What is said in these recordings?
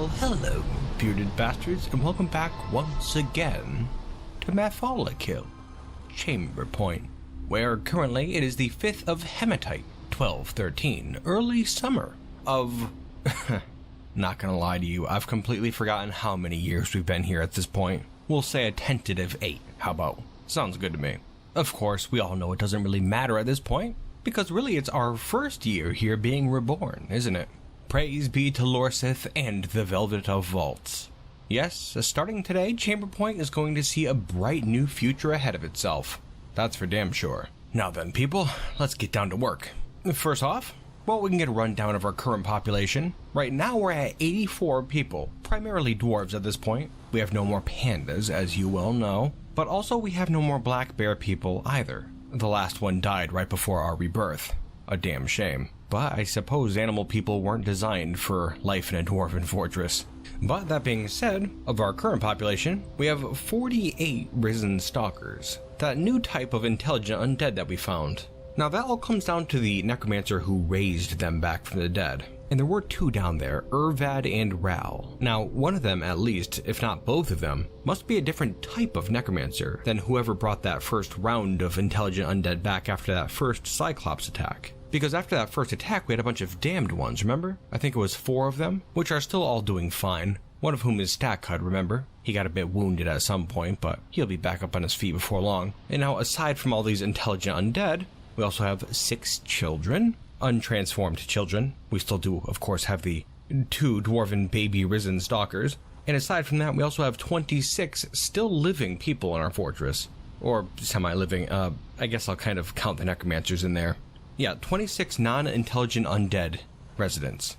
Well, hello, bearded bastards, and welcome back once again to Matholakil, Chamberpoint, where currently it is the 5th of Hematite, 1213, early summer of... Not gonna lie to you, I've completely forgotten how many years we've been here at this point. We'll say a tentative 8, how about? Sounds good to me. Of course, we all know it doesn't really matter at this point, because really it's our first year here being reborn, isn't it? Praise be to Lorsith and the Velvet of Vaults. Yes, starting today, Chamberpoint is going to see a bright new future ahead of itself. That's for damn sure. Now then, people, let's get down to work. First off, well, we can get a rundown of our current population. Right now we're at 84 people, primarily dwarves at this point. We have no more pandas, as you well know, but also we have no more black bear people either. The last one died right before our rebirth. A damn shame. But I suppose animal people weren't designed for life in a dwarven fortress. But that being said, of our current population, we have 48 risen stalkers, that new type of intelligent undead that we found. Now that all comes down to the necromancer who raised them back from the dead. And there were 2 down there, Urvad and Ral. Now, one of them at least, if not both of them, must be a different type of necromancer than whoever brought that first round of intelligent undead back after that first Cyclops attack. Because after that first attack, we had a bunch of damned ones, remember? I think it was 4 of them, which are still all doing fine. One of whom is Stackcud, remember? He got a bit wounded at some point, but he'll be back up on his feet before long. And now, aside from all these intelligent undead, we also have 6 children, untransformed children. We still do, of course, have the 2 dwarven baby risen stalkers. And aside from that, we also have 26 still living people in our fortress. Or semi-living, I guess I'll kind of count the necromancers in there. Yeah, 26 non-intelligent undead residents.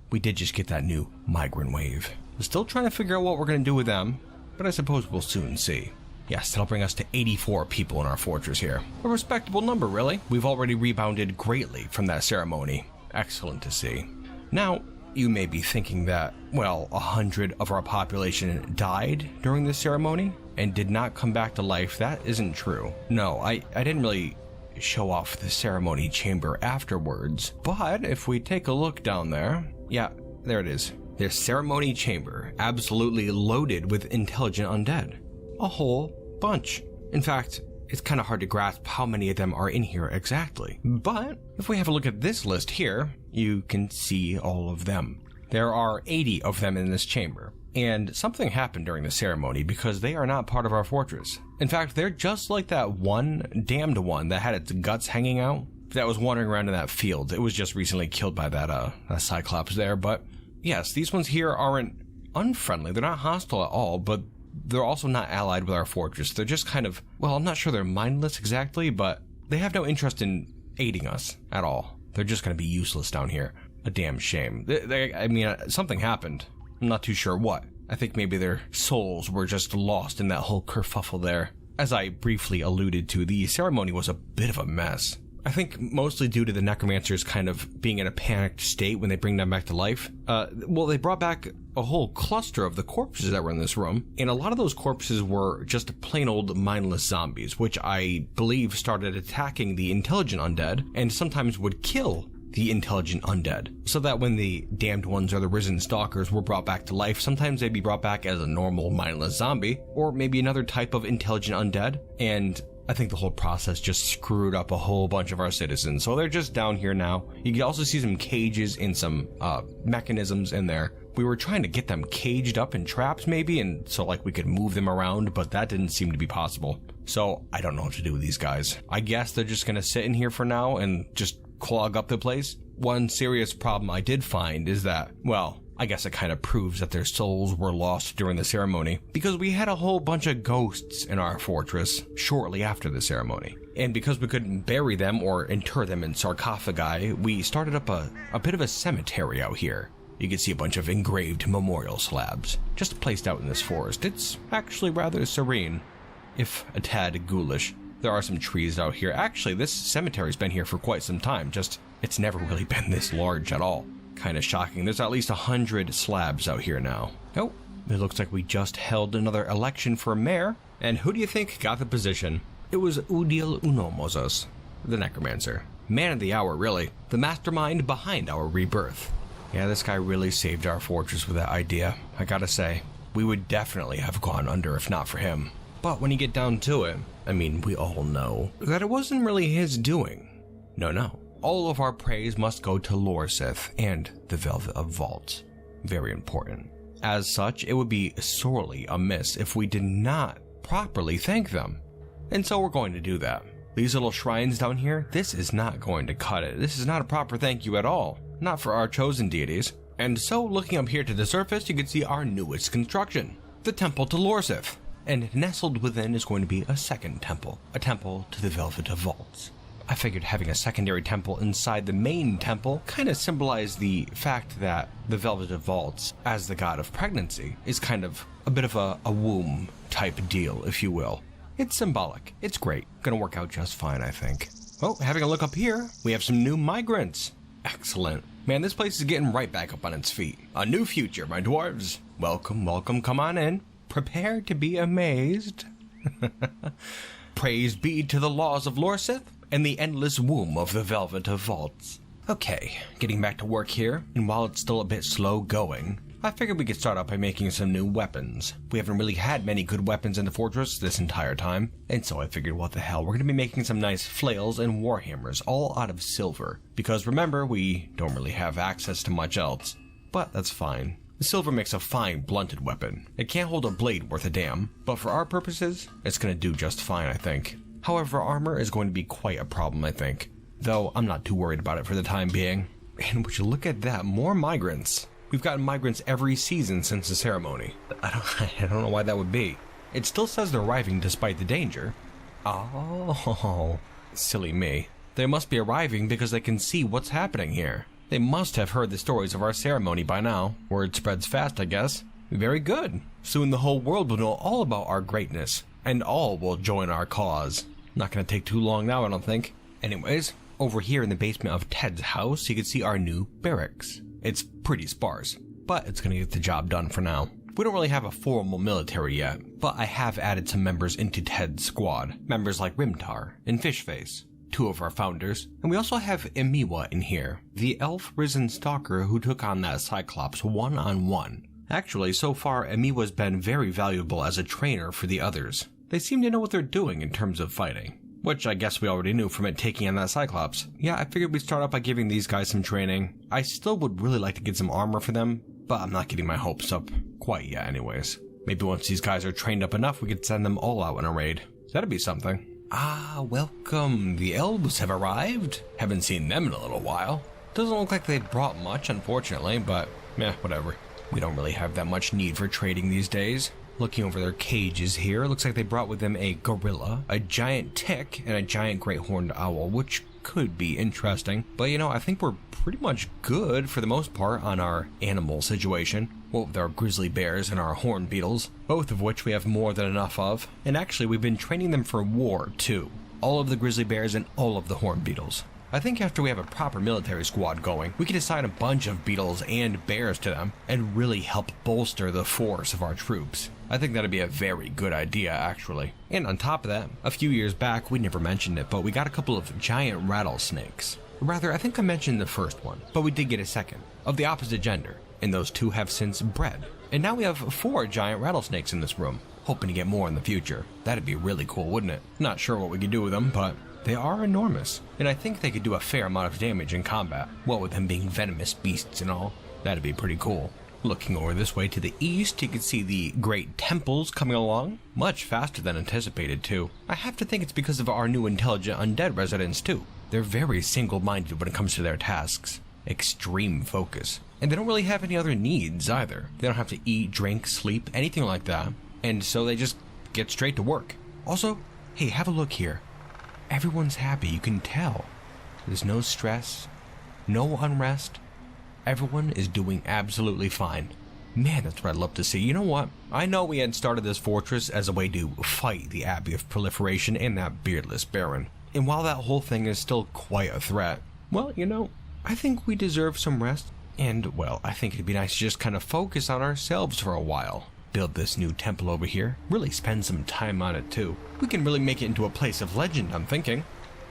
We did just get that new migrant wave. We're still trying to figure out what we're going to do with them, but I suppose we'll soon see. Yes, that'll bring us to 84 people in our fortress here. A respectable number, really. We've already rebounded greatly from that ceremony. Excellent to see. Now, you may be thinking that, well, 100 of our population died during this ceremony and did not come back to life. That isn't true. No, I didn't really show off the ceremony chamber afterwards, but if we take a look down there, yeah, there it is. There's ceremony chamber, absolutely loaded with intelligent undead. A whole bunch. In fact, it's kind of hard to grasp how many of them are in here exactly. But if we have a look at this list here, you can see all of them. There are 80 of them in this chamber. And something happened during the ceremony because they are not part of our fortress. In fact, they're just like that one damned one that had its guts hanging out that was wandering around in that field. It was just recently killed by that Cyclops there. But yes, these ones here aren't unfriendly. They're not hostile at all, but they're also not allied with our fortress. They're just kind of, well, I'm not sure they're mindless exactly, but they have no interest in aiding us at all. They're just going to be useless down here. A damn shame. I mean, something happened. I'm not too sure what. I think maybe their souls were just lost in that whole kerfuffle there. As I briefly alluded to, the ceremony was a bit of a mess. I think mostly due to the necromancers kind of being in a panicked state when they bring them back to life. Well, they brought back a whole cluster of the corpses that were in this room, and a lot of those corpses were just plain old mindless zombies, which I believe started attacking the intelligent undead, and sometimes would kill the intelligent undead, so that when the damned ones or the risen stalkers were brought back to life, sometimes they'd be brought back as a normal mindless zombie, or maybe another type of intelligent undead, and I think the whole process just screwed up a whole bunch of our citizens. So they're just down here now. You can also see some cages and some mechanisms in there. We were trying to get them caged up in traps maybe, and so like we could move them around, but that didn't seem to be possible. So I don't know what to do with these guys. I guess they're just gonna sit in here for now and just clog up the place. One serious problem I did find is that, well, I guess it kind of proves that their souls were lost during the ceremony, because we had a whole bunch of ghosts in our fortress shortly after the ceremony. And because we couldn't bury them or inter them in sarcophagi, we started up a bit of a cemetery out here. You can see a bunch of engraved memorial slabs just placed out in this forest. It's actually rather serene, if a tad ghoulish. There are some trees out here. Actually, this cemetery's been here for quite some time, just it's never really been this large at all. Kind of shocking. There's at least 100 slabs out here now. Oh, it looks like we just held another election for mayor. And who do you think got the position? It was Udil Unomozos, the necromancer. Man of the hour, really. The mastermind behind our rebirth. Yeah, this guy really saved our fortress with that idea. I gotta say, we would definitely have gone under if not for him. But when you get down to it, I mean, we all know that it wasn't really his doing. No. All of our praise must go to Lorsith and the Velvet of Vaults. Very important. As such, it would be sorely amiss if we did not properly thank them. And so we're going to do that. These little shrines down here, this is not going to cut it. This is not a proper thank you at all. Not for our chosen deities. And so, looking up here to the surface, you can see our newest construction, the Temple to Lorsith. And nestled within is going to be a second temple, a temple to the Velvet of Vaults. I figured having a secondary temple inside the main temple kind of symbolized the fact that the Velvet of Vaults, as the god of pregnancy, is kind of a bit of a womb type deal, if you will. It's symbolic. It's great. Gonna work out just fine, I think. Oh, having a look up here, we have some new migrants. Excellent. Man, this place is getting right back up on its feet. A new future, my dwarves. Welcome, welcome, come on in. Prepare to be amazed. Praise be to the laws of Lorsith and the endless womb of the Velvet of Vaults. Okay, getting back to work here, and while it's still a bit slow going, I figured we could start out by making some new weapons. We haven't really had many good weapons in the fortress this entire time, and so I figured what the hell, we're going to be making some nice flails and warhammers, all out of silver, because remember, we don't really have access to much else. But that's fine. The silver makes a fine blunted weapon. It can't hold a blade worth a damn, but for our purposes, it's going to do just fine, I think. However, armor is going to be quite a problem, I think, though I'm not too worried about it for the time being. And would you look at that, more migrants. We've gotten migrants every season since the ceremony. I don't know why that would be. It still says they're arriving despite the danger. Oh, silly me. They must be arriving because they can see what's happening here. They must have heard the stories of our ceremony by now. Word spreads fast, I guess. Very good. Soon the whole world will know all about our greatness, and all will join our cause. Not gonna take too long now, I don't think. Anyways, over here in the basement of Ted's house, you can see our new barracks. It's pretty sparse, but it's gonna get the job done for now. We don't really have a formal military yet, but I have added some members into Ted's squad. Members like Rimtar and Fishface, two of our founders, and we also have Emiwa in here, the elf-risen stalker who took on that Cyclops one-on-one. Actually, so far, Emiwa's been very valuable as a trainer for the others. They seem to know what they're doing in terms of fighting, which I guess we already knew from it taking on that Cyclops. Yeah, I figured we'd start out by giving these guys some training. I still would really like to get some armor for them, but I'm not getting my hopes up quite yet anyways. Maybe once these guys are trained up enough, we could send them all out in a raid. That'd be something. Ah, welcome. The elves have arrived. Haven't seen them in a little while. Doesn't look like they brought much, unfortunately, but whatever. We don't really have that much need for trading these days. Looking over their cages here, looks like they brought with them a gorilla, a giant tick, and a giant great horned owl, which could be interesting. But I think we're pretty much good for the most part on our animal situation. Well, with our grizzly bears and our horn beetles, both of which we have more than enough of. And actually, we've been training them for war, too. All of the grizzly bears and all of the horn beetles. I think after we have a proper military squad going, we can assign a bunch of beetles and bears to them and really help bolster the force of our troops. I think that'd be a very good idea, actually. And on top of that, a few years back, we never mentioned it, but we got a couple of giant rattlesnakes. Rather, I think I mentioned the first one, but we did get a second, of the opposite gender, and those two have since bred. And now we have 4 giant rattlesnakes in this room, hoping to get more in the future. That'd be really cool, wouldn't it? Not sure what we could do with them, but they are enormous, and I think they could do a fair amount of damage in combat, what with them being venomous beasts and all. That'd be pretty cool. Looking over this way to the east, you can see the great temples coming along, much faster than anticipated too. I have to think it's because of our new intelligent undead residents too. They're very single-minded when it comes to their tasks. Extreme focus. And they don't really have any other needs either. They don't have to eat, drink, sleep, anything like that. And so they just get straight to work. Also, hey, have a look here. Everyone's happy, you can tell. There's no stress, no unrest. Everyone is doing absolutely fine. Man, that's what I'd love to see. You know what? I know we had started this fortress as a way to fight the Abbey of Proliferation and that beardless Baron. And while that whole thing is still quite a threat, well, I think we deserve some rest. And, well, I think it'd be nice to just kind of focus on ourselves for a while. Build this new temple over here. Really spend some time on it, too. We can really make it into a place of legend, I'm thinking.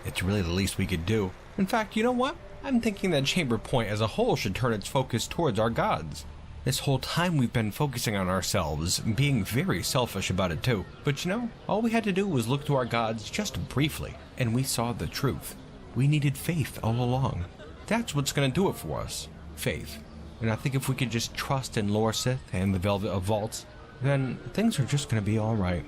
It's really the least we could do. In fact, you know what? I'm thinking that Chamberpoint as a whole should turn its focus towards our gods. This whole time we've been focusing on ourselves, being very selfish about it too. But you know, all we had to do was look to our gods just briefly, and we saw the truth. We needed faith all along. That's what's gonna do it for us. Faith. And I think if we could just trust in Lorsith and the Velvet of Vaults, then things are just gonna be alright.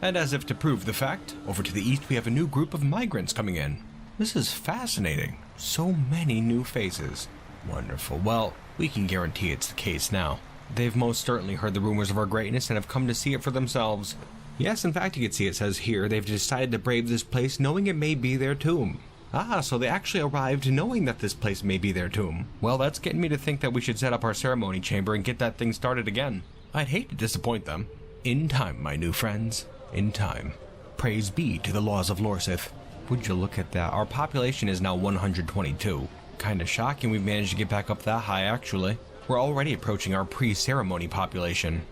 And as if to prove the fact, over to the east we have a new group of migrants coming in. This is fascinating. So many new faces. Wonderful. Well, we can guarantee it's the case now. They've most certainly heard the rumors of our greatness and have come to see it for themselves. Yes, in fact, you can see it says here they've decided to brave this place knowing it may be their tomb. Ah, so they actually arrived knowing that this place may be their tomb. Well, that's getting me to think that we should set up our ceremony chamber and get that thing started again. I'd hate to disappoint them. In time, my new friends. In time. Praise be to the laws of Lorsith. Would you look at that? Our population is now 122. Kinda shocking we've managed to get back up that high, actually. We're already approaching our pre-ceremony population.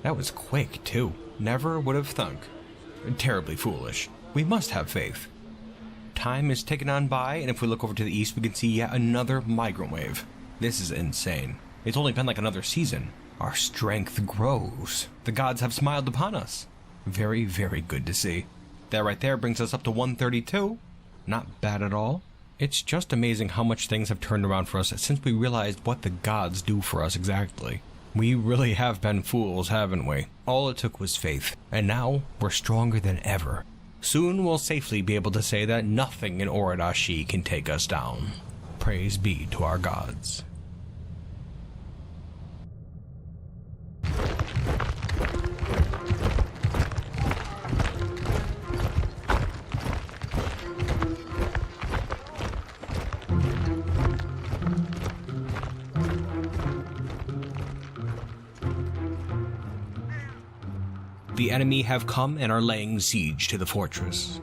That was quick, too. Never would have thunk. Terribly foolish. We must have faith. Time is ticking on by, and if we look over to the east, we can see yet another migrant wave. This is insane. It's only been like another season. Our strength grows. The gods have smiled upon us. Very, very good to see. That right there brings us up to 132. Not bad at all. It's just amazing how much things have turned around for us since we realized what the gods do for us exactly. We really have been fools, haven't we? All it took was faith, and now we're stronger than ever. Soon we'll safely be able to say that nothing in Oradashi can take us down. Praise be to our gods. The enemy have come and are laying siege to the fortress.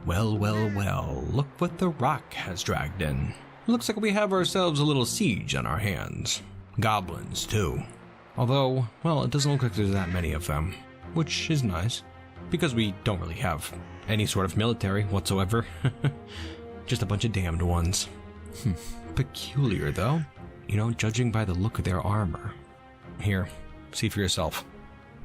Well, well, well, look what the rock has dragged in. Looks like we have ourselves a little siege on our hands. Goblins, too. Although, well, it doesn't look like there's that many of them, which is nice, because we don't really have any sort of military whatsoever. Just a bunch of damned ones. Peculiar, though. You know, judging by the look of their armor. Here, see for yourself.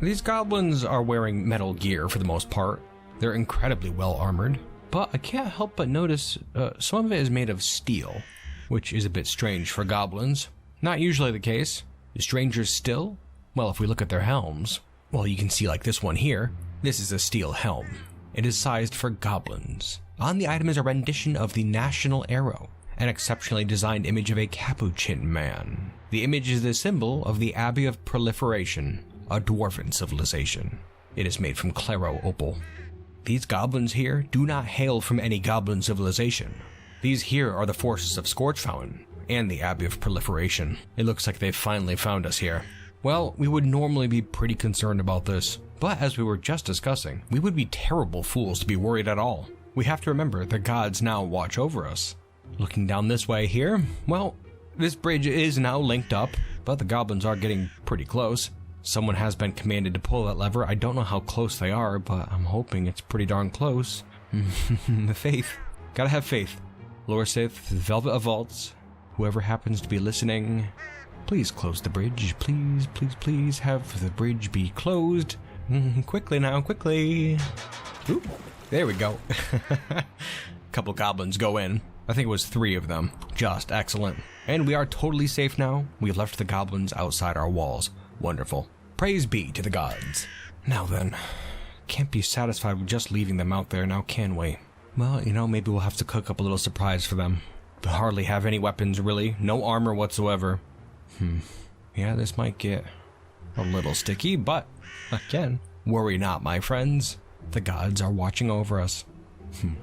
These goblins are wearing metal gear for the most part. They're incredibly well armored, but I can't help but notice some of it is made of steel, which is a bit strange for goblins. Not usually the case. Strangers still? Well, if we look at their helms, well, you can see like this one here. This is a steel helm. It is sized for goblins. On the item is a rendition of the national arrow, an exceptionally designed image of a capuchin man. The image is the symbol of the Abbey of Proliferation, a dwarven civilization. It is made from claro opal. These goblins here do not hail from any goblin civilization. These here are the forces of Scorch Fountain and the Abbey of Proliferation. It looks like they've finally found us here. Well, we would normally be pretty concerned about this, but as we were just discussing, we would be terrible fools to be worried at all. We have to remember the gods now watch over us. Looking down this way here, well, this bridge is now linked up, but the goblins are getting pretty close. Someone has been commanded to pull that lever. I don't know how close they are, but I'm hoping it's pretty darn close. The faith. Gotta have faith. Lorsith, Velvet of Vaults, whoever happens to be listening, please close the bridge. Please, please, please have the bridge be closed. Quickly now, quickly. Oop, there we go. Couple goblins go in. I think it was 3 of them. Just excellent. And we are totally safe now. We left the goblins outside our walls. Wonderful. Praise be to the gods. Now then, can't be satisfied with just leaving them out there now, can we? Well, you know, maybe we'll have to cook up a little surprise for them. But hardly have any weapons, really. No armor whatsoever. Yeah, this might get a little sticky, but again, worry not, my friends. The gods are watching over us.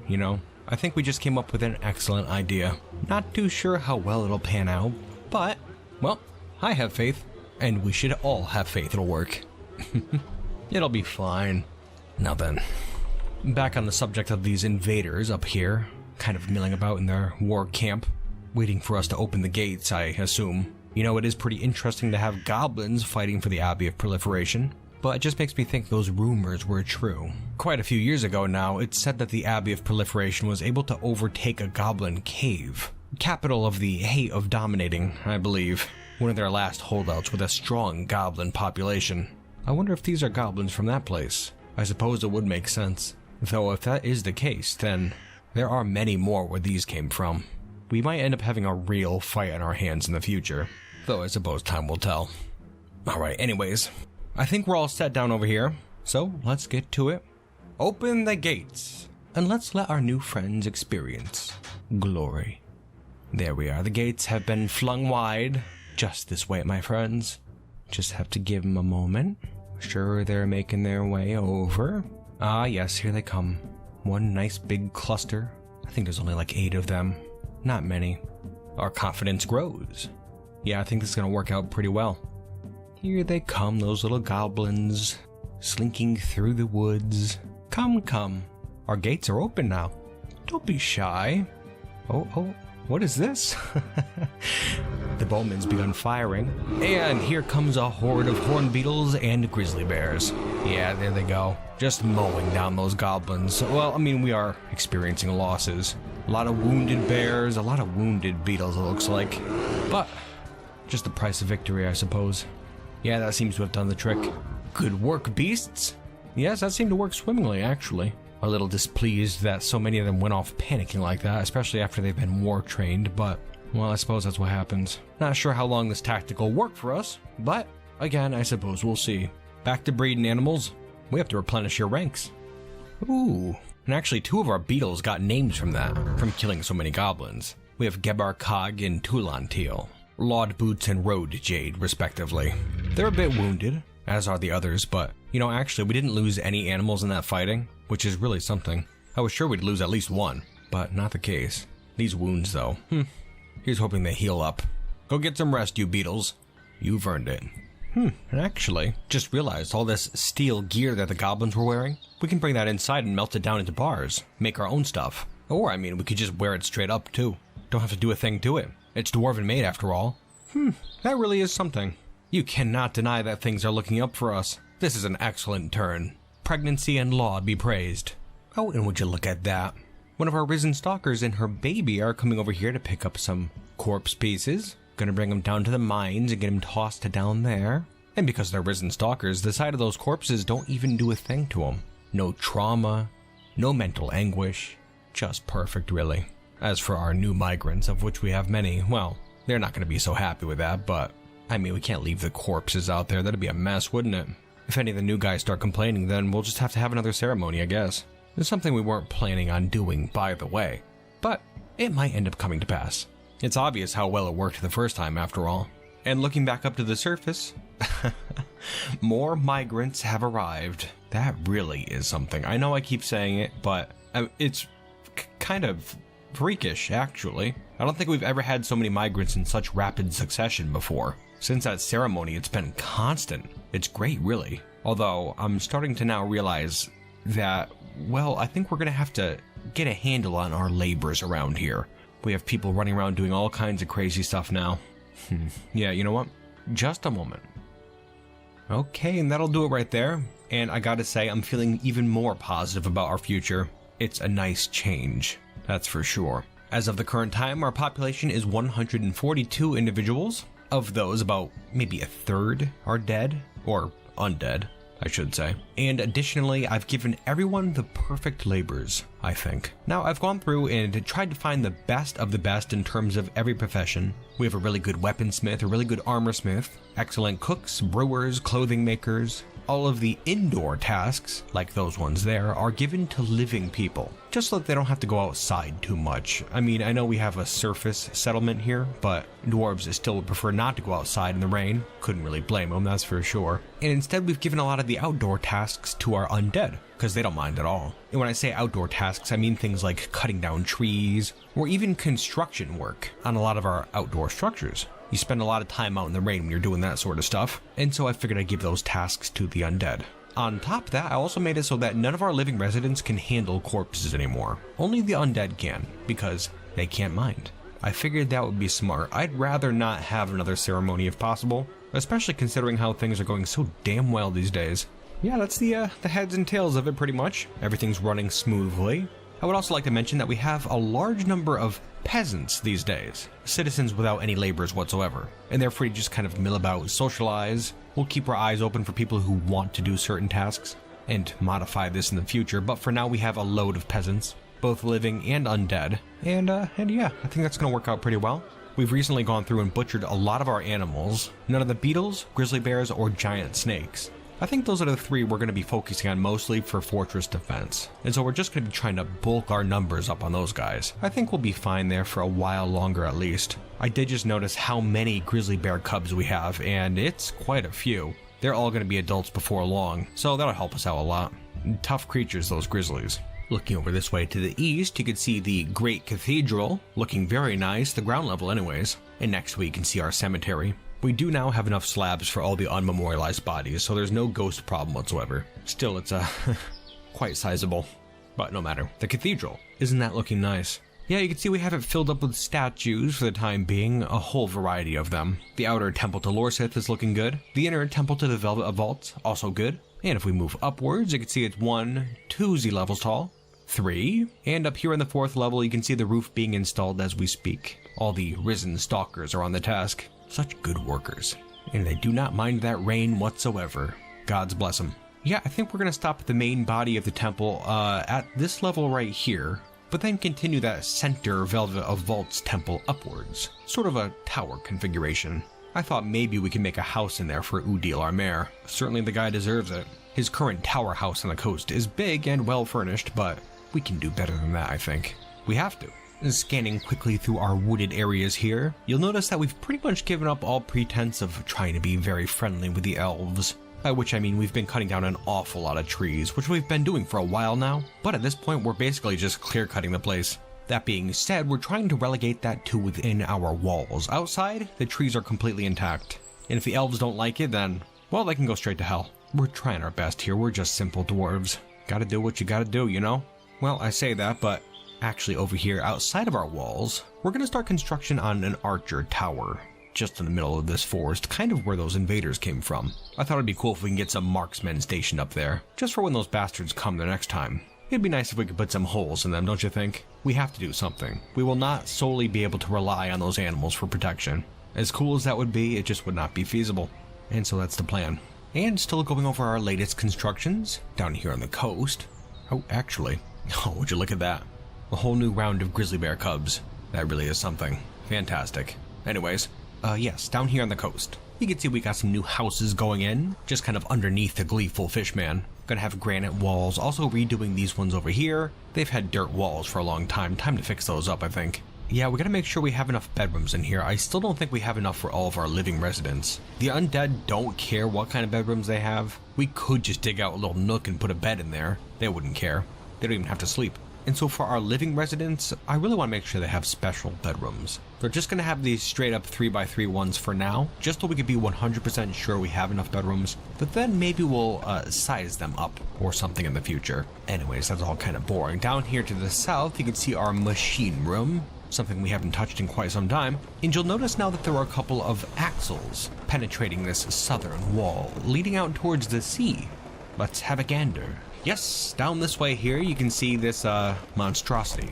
You know, I think we just came up with an excellent idea. Not too sure how well it'll pan out, but, well, I have faith. And we should all have faith it'll work. It'll be fine. Now then, back on the subject of these invaders up here, kind of milling about in their war camp, waiting for us to open the gates, I assume. You know, it is pretty interesting to have goblins fighting for the Abbey of Proliferation, but it just makes me think those rumors were true. Quite a few years ago now, it's said that the Abbey of Proliferation was able to overtake a goblin cave. capital of the hate of dominating, I believe. One of their last holdouts with a strong goblin population. I wonder if these are goblins from that place. I suppose it would make sense. Though if that is the case, then there are many more where these came from. We might end up having a real fight on our hands in the future. Though I suppose time will tell. Alright, anyways. I think we're all set down over here. So let's get to it. Open the gates. And let's let our new friends experience glory. There we are. The gates have been flung wide. Just this way, my friends. Just have to give them a moment. Sure, they're making their way over. Ah, yes, here they come. One nice big cluster. I think there's only like 8 of them. Not many. Our confidence grows. Yeah, I think this is going to work out pretty well. Here they come, those little goblins, slinking through the woods. Come, come. Our gates are open now. Don't be shy. Oh, what is this? The bowman's begun firing. And here comes a horde of horned beetles and grizzly bears. Yeah, there they go. Just mowing down those goblins. Well, I mean, we are experiencing losses. A lot of wounded bears, a lot of wounded beetles, it looks like. But just the price of victory, I suppose. Yeah, that seems to have done the trick. Good work, beasts. Yes, that seemed to work swimmingly, actually. A little displeased that so many of them went off panicking like that, especially after they've been war trained, but, well, I suppose that's what happens. Not sure how long this tactic will work for us, but, again, I suppose we'll see. Back to breeding animals. We have to replenish your ranks. Ooh, and actually 2 of our beetles got names from that, from killing so many goblins. We have Gebar Cog and Tulan Teal, Laud Boots and Road Jade, respectively. They're a bit wounded, as are the others, but, you know, actually, we didn't lose any animals in that fighting, which is really something. I was sure we'd lose at least one, but not the case. These wounds, though. Here's hoping they heal up. Go get some rest, you beetles. You've earned it. And actually, just realized all this steel gear that the goblins were wearing, we can bring that inside and melt it down into bars, make our own stuff. Or, I mean, we could just wear it straight up, too. Don't have to do a thing to it. It's dwarven made, after all. That really is something. You cannot deny that things are looking up for us. This is an excellent turn. Pregnancy and laud be praised. Oh, and would you look at that? One of our risen stalkers and her baby are coming over here to pick up some corpse pieces. Gonna bring them down to the mines and get them tossed down there. And because they're risen stalkers, the sight of those corpses don't even do a thing to them. No trauma, no mental anguish. Just perfect, really. As for our new migrants, of which we have many, well, they're not gonna be so happy with that, but, I mean, we can't leave the corpses out there. That'd be a mess, wouldn't it? If any of the new guys start complaining, then we'll just have to have another ceremony, I guess. It's something we weren't planning on doing, by the way. But it might end up coming to pass. It's obvious how well it worked the first time, after all. And looking back up to the surface, more migrants have arrived. That really is something. I know I keep saying it, but it's kind of freakish, actually. I don't think we've ever had so many migrants in such rapid succession before. Since that ceremony, it's been constant. It's great, really. Although, I'm starting to now realize that, well, I think we're going to have to get a handle on our labors around here. We have people running around doing all kinds of crazy stuff now. Yeah, you know what? Just a moment. Okay, and that'll do it right there. And I gotta say, I'm feeling even more positive about our future. It's a nice change, that's for sure. As of the current time, our population is 142 individuals. Of those, about maybe a third are dead, or undead, I should say. And additionally, I've given everyone the perfect labors, I think. Now, I've gone through and tried to find the best of the best in terms of every profession. We have a really good weaponsmith, a really good armorsmith, excellent cooks, brewers, clothing makers. All of the indoor tasks, like those ones there, are given to living people, just so that they don't have to go outside too much. I mean, I know we have a surface settlement here, but dwarves still would prefer not to go outside in the rain. Couldn't really blame them, that's for sure. And instead, we've given a lot of the outdoor tasks to our undead, because they don't mind at all. And when I say outdoor tasks, I mean things like cutting down trees, or even construction work on a lot of our outdoor structures. You spend a lot of time out in the rain when you're doing that sort of stuff, and so I figured I'd give those tasks to the undead. On top of that, I also made it so that none of our living residents can handle corpses anymore. Only the undead can, because they can't mind. I figured that would be smart. I'd rather not have another ceremony if possible, especially considering how things are going so damn well these days. Yeah, that's the heads and tails of it pretty much. Everything's running smoothly. I would also like to mention that we have a large number of peasants these days, citizens without any labors whatsoever, and they're free to just kind of mill about, socialize. We'll keep our eyes open for people who want to do certain tasks and modify this in the future, but for now we have a load of peasants, both living and undead, and yeah, I think that's going to work out pretty well. We've recently gone through and butchered a lot of our animals, none of the beetles, grizzly bears, or giant snakes. I think those are the three we're going to be focusing on mostly for fortress defense, and so we're just going to be trying to bulk our numbers up on those guys. I think we'll be fine there for a while longer at least. I did just notice how many grizzly bear cubs we have, and it's quite a few. They're all going to be adults before long, so that'll help us out a lot. Tough creatures, those grizzlies. Looking over this way to the east, you can see the Great Cathedral, looking very nice, the ground level anyways. And next to it you can see our cemetery. We do now have enough slabs for all the unmemorialized bodies, so there's no ghost problem whatsoever. Still, it's quite sizable, but no matter. The cathedral, isn't that looking nice? Yeah, you can see we have it filled up with statues for the time being, a whole variety of them. The outer temple to Lorsith is looking good. The inner temple to the Velvet Vault, also good. And if we move upwards, you can see it's 1, 2 Z levels tall, 3, and up here in the 4th level you can see the roof being installed as we speak. All the risen stalkers are on the task. Such good workers. And they do not mind that rain whatsoever. Gods bless them. Yeah, I think we're going to stop at the main body of the temple at this level right here, but then continue that center Velvet of Vaults temple upwards. Sort of a tower configuration. I thought maybe we could make a house in there for Udil, our mayor. Certainly the guy deserves it. His current tower house on the coast is big and well furnished, but we can do better than that, I think. We have to. Scanning quickly through our wooded areas here, you'll notice that we've pretty much given up all pretense of trying to be very friendly with the elves. By which I mean we've been cutting down an awful lot of trees, which we've been doing for a while now, but at this point we're basically just clear cutting the place. That being said, we're trying to relegate that to within our walls. Outside, the trees are completely intact. And if the elves don't like it, then, well, they can go straight to hell. We're trying our best here, we're just simple dwarves. Gotta do what you gotta do, you know? Well, I say that, but actually over here outside of our walls, we're gonna start construction on an archer tower. Just in the middle of this forest, kind of where those invaders came from. I thought it'd be cool if we can get some marksmen stationed up there, just for when those bastards come the next time. It'd be nice if we could put some holes in them, don't you think? We have to do something. We will not solely be able to rely on those animals for protection. As cool as that would be, it just would not be feasible. And so that's the plan. And still going over our latest constructions, down here on the coast. Oh, actually, oh, would you look at that? A whole new round of grizzly bear cubs. That really is something. Fantastic. Anyways, yes, down here on the coast. You can see we got some new houses going in, just kind of underneath the gleeful fishman. Gonna have granite walls, also redoing these ones over here. They've had dirt walls for a long time. Time to fix those up, I think. Yeah, we gotta make sure we have enough bedrooms in here. I still don't think we have enough for all of our living residents. The undead don't care what kind of bedrooms they have. We could just dig out a little nook and put a bed in there. They wouldn't care. They don't even have to sleep. And so for our living residents, I really want to make sure they have special bedrooms. They're just going to have these straight up 3x3 ones for now, just so we can be 100% sure we have enough bedrooms, but then maybe we'll size them up or something in the future. Anyways, that's all kind of boring. Down here to the south, you can see our machine room, something we haven't touched in quite some time, and you'll notice now that there are a couple of axles penetrating this southern wall, leading out towards the sea. Let's have a gander. Yes, down this way here you can see this monstrosity.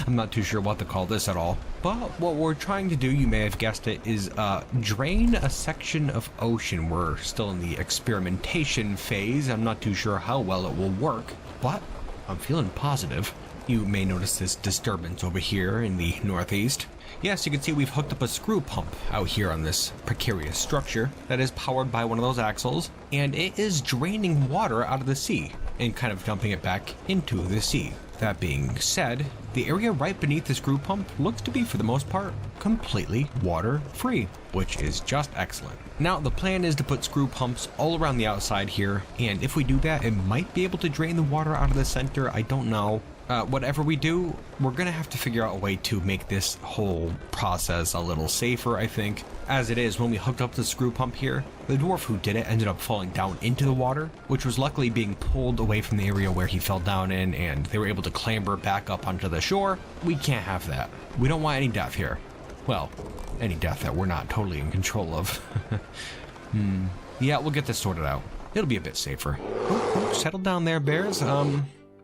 I'm not too sure what to call this at all, but what we're trying to do, you may have guessed it, is drain a section of ocean. We're still in the experimentation phase. I'm not too sure how well it will work, but I'm feeling positive. You may notice this disturbance over here in the northeast. Yes, you can see we've hooked up a screw pump out here on this precarious structure that is powered by one of those axles, and it is draining water out of the sea and kind of dumping it back into the sea. That being said, the area right beneath the screw pump looks to be, for the most part, completely water-free, which is just excellent. Now, the plan is to put screw pumps all around the outside here, and if we do that, it might be able to drain the water out of the center. I don't know. Whatever we do, we're gonna have to figure out a way to make this whole process a little safer, I think. As it is, when we hooked up the screw pump here, the dwarf who did it ended up falling down into the water, which was luckily being pulled away from the area where he fell down in, and they were able to clamber back up onto the shore. We can't have that. We don't want any death here. Well, any death that we're not totally in control of. Yeah, we'll get this sorted out. It'll be a bit safer. Oh, settle down there, bears.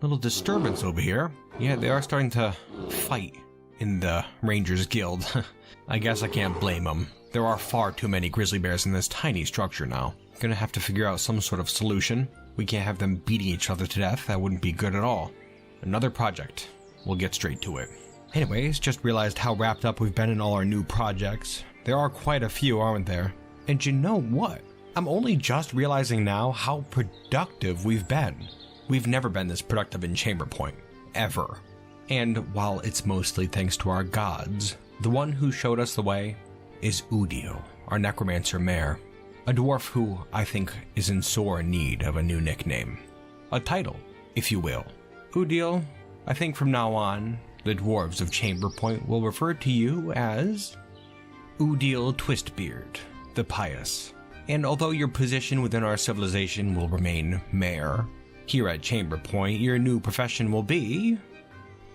Little disturbance over here. Yeah, they are starting to fight in the Rangers Guild. I guess I can't blame them. There are far too many grizzly bears in this tiny structure now. Gonna have to figure out some sort of solution. We can't have them beating each other to death. That wouldn't be good at all. Another project. We'll get straight to it. Anyways, just realized how wrapped up we've been in all our new projects. There are quite a few, aren't there? And you know what? I'm only just realizing now how productive we've been. We've never been this productive in Chamberpoint. Ever. And while it's mostly thanks to our gods, the one who showed us the way is Udio, our necromancer mare. A dwarf who I think is in sore need of a new nickname. A title, if you will. Udio, I think from now on, the dwarves of Chamberpoint will refer to you as Udiel Twistbeard, the Pious. And although your position within our civilization will remain mare, here at Chamberpoint your new profession will be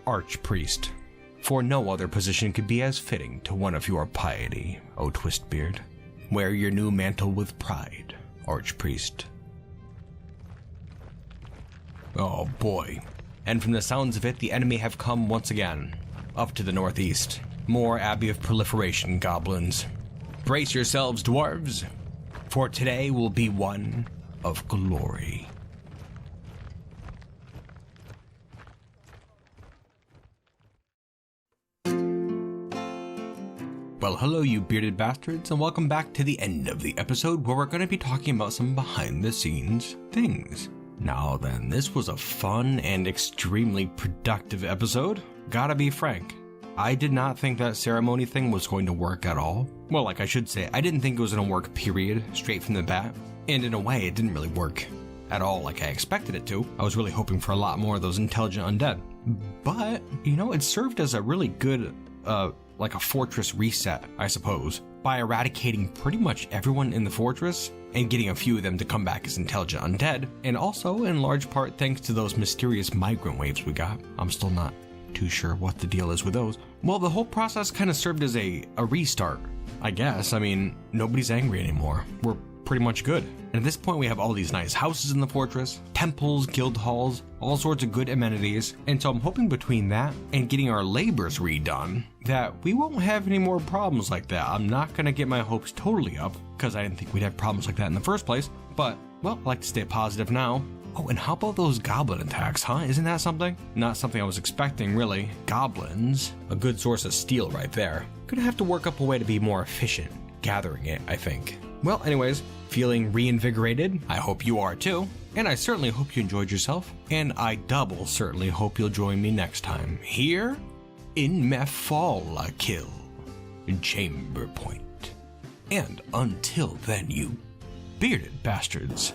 Archpriest. For no other position could be as fitting to one of your piety, O Twistbeard. Wear your new mantle with pride, Archpriest. Oh boy. And from the sounds of it, the enemy have come once again. Up to the northeast. More Abbey of Proliferation goblins. Brace yourselves, dwarves, for today will be one of glory. Well, hello you bearded bastards, and welcome back to the end of the episode where we're going to be talking about some behind-the-scenes things. Now then, this was a fun and extremely productive episode. Gotta be frank, I did not think that ceremony thing was going to work at all. Well, like I should say, I didn't think it was going to work, period, straight from the bat. And in a way, it didn't really work at all like I expected it to. I was really hoping for a lot more of those intelligent undead. But, you know, it served as a really good, like a fortress reset, I suppose, by eradicating pretty much everyone in the fortress and getting a few of them to come back as intelligent undead, and also in large part thanks to those mysterious migrant waves we got. I'm still not too sure what the deal is with those. Well, the whole process kind of served as a restart, I guess. I mean, nobody's angry anymore. We're pretty much good. And at this point we have all these nice houses in the fortress, temples, guild halls, all sorts of good amenities, and so I'm hoping between that and getting our labors redone that we won't have any more problems like that. I'm not gonna get my hopes totally up because I didn't think we'd have problems like that in the first place, but well, I like to stay positive now. Oh, and how about those goblin attacks, huh? Isn't that something? Not something I was expecting, really. Goblins, a good source of steel right there. Gonna have to work up a way to be more efficient gathering it, I think. Well, anyways, feeling reinvigorated. I hope you are too. And I certainly hope you enjoyed yourself. And I double certainly hope you'll join me next time here in Mefalla Kill, Chamberpoint. And until then, you bearded bastards.